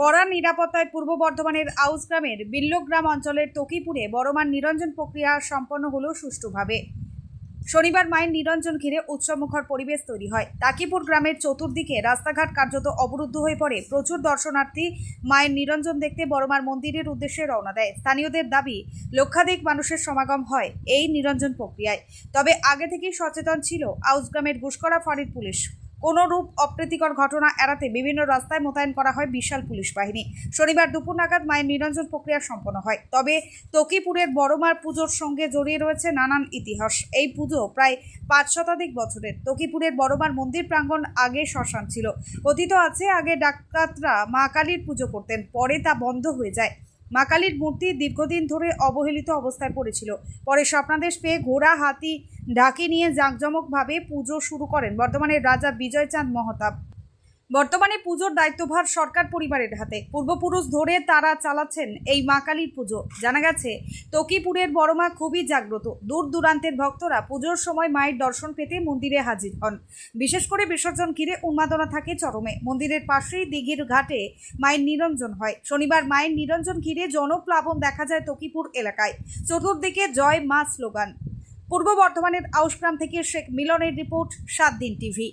কড়া নিরাপত্তায় পূর্ব বর্ধমানের আউস গ্রামের বিল্লগ্রাম অঞ্চলের তকিপুরে বড়মার নিরঞ্জন প্রক্রিয়া সম্পন্ন হলো সুষ্ঠুভাবে। শনিবার মায়ের নিরঞ্জন ঘিরে উৎসবমুখর পরিবেশ তৈরি হয়। তাকিপুর গ্রামের চতুর্দিকে রাস্তাঘাট কার্যত অবরুদ্ধ হয়ে পড়ে। প্রচুর দর্শনার্থী মায়ের নিরঞ্জন দেখতে বড়মার মন্দিরের উদ্দেশ্যে রওনা দেয়। স্থানীয়দের দাবি, লক্ষাধিক মানুষের সমাগম হয় এই নিরঞ্জন প্রক্রিয়ায়। তবে আগে থেকেই সচেতন ছিল আউস গ্রামের ঘুষকরা ফাঁড়ির পুলিশ। কোনো রূপ অপ্রীতিকর ঘটনা এড়াতে বিভিন্ন রাস্তায় মোতায়েন করা হয় বিশাল পুলিশ বাহিনী। শনিবার দুপুর নাগাদ মায়ের নিরঞ্জন প্রক্রিয়া সম্পন্ন হয়। তবে তকিপুরের বড়মার পুজোর সঙ্গে জড়িয়ে রয়েছে নানান ইতিহাস। এই পুজো প্রায় 5 শতাধিক বছরের। তকিপুরের বড়মার মন্দির প্রাঙ্গণ আগে শ্মশান ছিল। কথিত আছে, আগে ডাকাতরা মা কালীর পুজো করতেন, পরে তা বন্ধ হয়ে যায়। মা কালীর মূর্তি দীর্ঘদিন ধরে অবহেলিত অবস্থায় পড়েছিল। পরে স্বপ্নাদেশ পেয়ে ঘোড়া, হাতি, ঢাকি নিয়ে জাঁকজমকভাবে পুজো শুরু করেন বর্ধমানের রাজা বিজয়চাঁদ মহতাব। বর্তমানে পুজোর দায়িত্বভার সরকার পরিবারের হাতে। পূর্বপুরুষ ধরে তারা চালাচ্ছেন এই মা কালীর পুজো। জানা গেছে, তকিপুরের বড়মা খুবই জাগ্রত। দূর দূরান্তের ভক্তরা পুজোর সময় মায়ের দর্শন পেতে মন্দিরে হাজির হন। বিশেষ করে বিসর্জন ঘিরে উন্মাদনা থাকে চরমে। মন্দিরের পাশেই দিঘির ঘাটে মায়ের নিরঞ্জন হয়। শনিবার মায়ের নিরঞ্জন ঘিরে জনপ্লাবন দেখা যায় তকিপুর এলাকায়। চতুর্দিকে জয় মা স্লোগান। পূর্ব বর্ধমানের আউসগ্রাম থেকে শেখ মিলনের রিপোর্ট, 7 দিন টিভি।